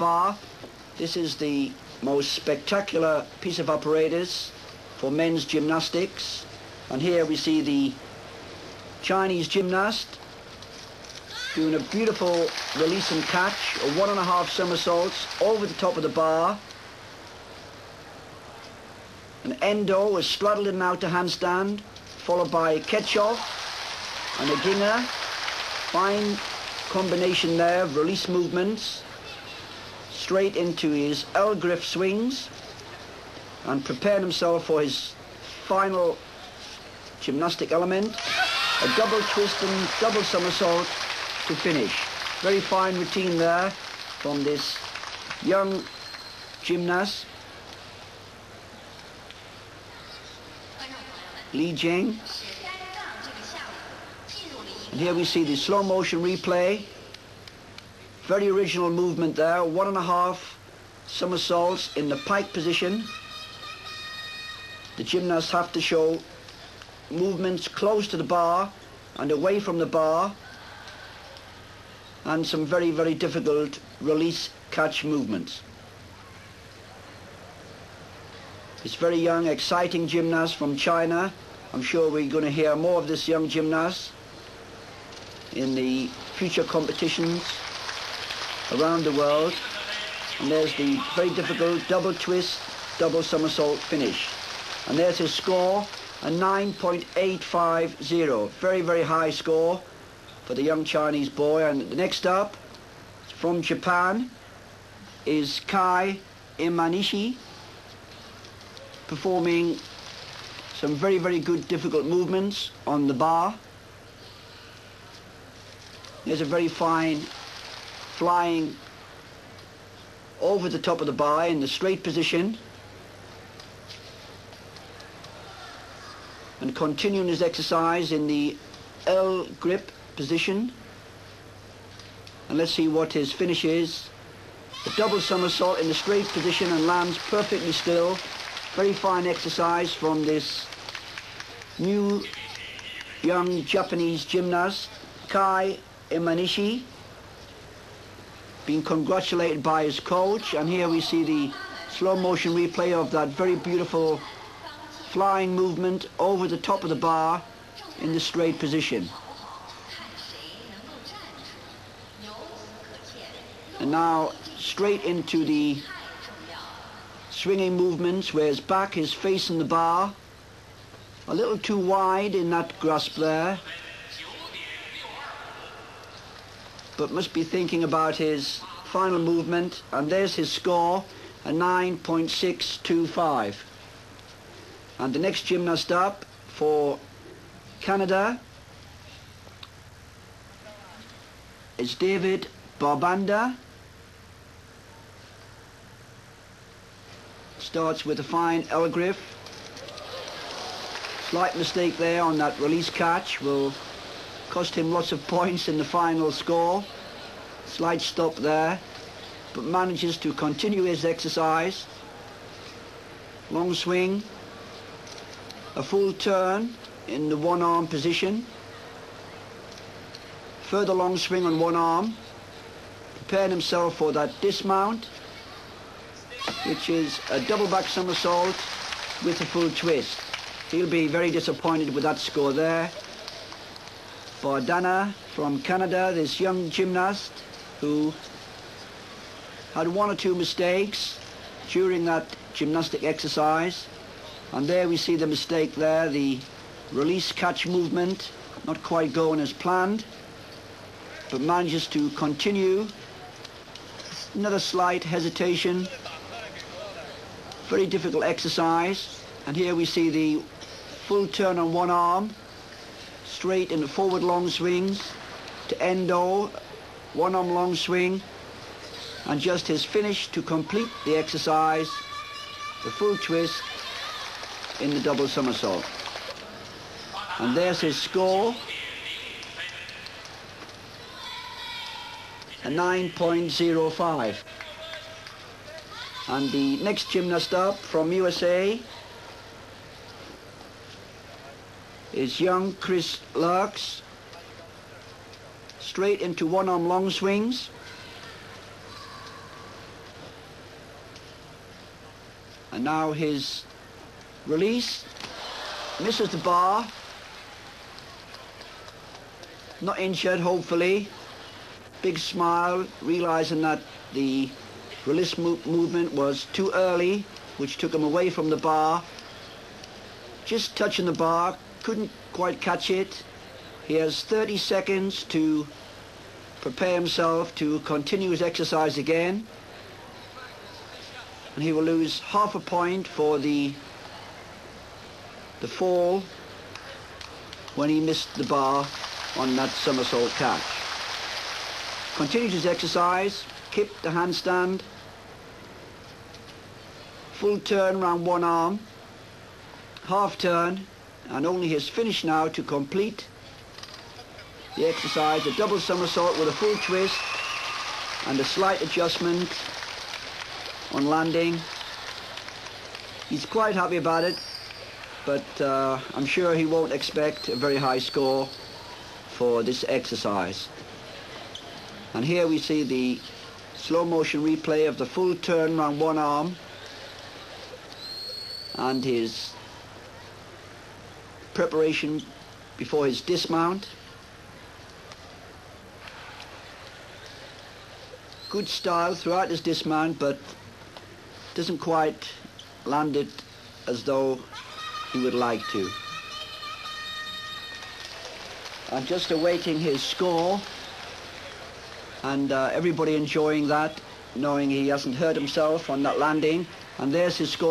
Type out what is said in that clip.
bar. This is the most spectacular piece of apparatus for men's gymnastics. And here we see the Chinese gymnast doing a beautiful release and catch, a 1.5 somersaults over the top of the bar. An endo, a straddled and out to handstand, followed by a catch-off and a ginger. Fine combination there of release movements, straight into his L-grip swings, and preparing himself for his final gymnastic element, a double twist and double somersault to finish. Very fine routine there from this young gymnast, Li Jing. And here we see the slow motion replay. Very original movement there, 1.5 somersaults in the pike position. The gymnasts have to show movements close to the bar and away from the bar, and some very, very difficult release catch movements. This very young, exciting gymnast from China. I'm sure we're going to hear more of this young gymnast in the future competitions around the world. And there's the very difficult double twist, double somersault finish. And there's his score, a 9.850. Very, very high score for the young Chinese boy. And the next up, from Japan, is Kai Imanishi, performing some very, very good difficult movements on the bar. There's a very fine flying over the top of the bar in the straight position, and continuing his exercise in the L grip position. And let's see what his finish is. A double somersault in the straight position and lands perfectly still. Very fine exercise from this new young Japanese gymnast, Kai Imanishi, being congratulated by his coach. And here we see the slow motion replay of that very beautiful flying movement over the top of the bar in the straight position. And now straight into the swinging movements where his back is facing the bar. A little too wide in that grasp there, but must be thinking about his final movement. And there's his score, a 9.625. And the next gymnast up for Canada is David Barbanda. Starts with a fine L grip. Slight mistake there on that release catch will cost him lots of points in the final score. Slight stop there, but manages to continue his exercise. Long swing, a full turn in the one arm position, further long swing on one arm, preparing himself for that dismount, which is a double back somersault with a full twist. He'll be very disappointed with that score there. Bardana from Canada, this young gymnast who had 1 or 2 mistakes during that gymnastic exercise. And there we see the mistake there, the release catch movement not quite going as planned, but manages to continue. Another slight hesitation. Very difficult exercise. And here we see the full turn on one arm, straight in the forward long swings to endo, one arm long swing, and just his finish to complete the exercise, the full twist in the double somersault. And there's his score, a 9.05. And the next gymnast up from USA is young Chris Lurks. Straight into one arm long swings. And now his release, misses the bar, not injured hopefully. Big smile, realizing that the release movement was too early, which took him away from the bar. Just touching the bar, couldn't quite catch it. He has 30 seconds to prepare himself to continue his exercise again, and he will lose half a point for the fall when he missed the bar on that somersault catch. Continues his exercise, kick the handstand, full turn around one arm, half turn, and only his finish now to complete the exercise, a double somersault with a full twist and a slight adjustment on landing. He's quite happy about it, but I'm sure he won't expect a very high score for this exercise. And here we see the slow motion replay of the full turn around one arm and his preparation before his dismount. Good style throughout his dismount, but doesn't quite land it as though he would like to. I'm just awaiting his score, and everybody enjoying that, knowing he hasn't hurt himself on that landing. And there's his score.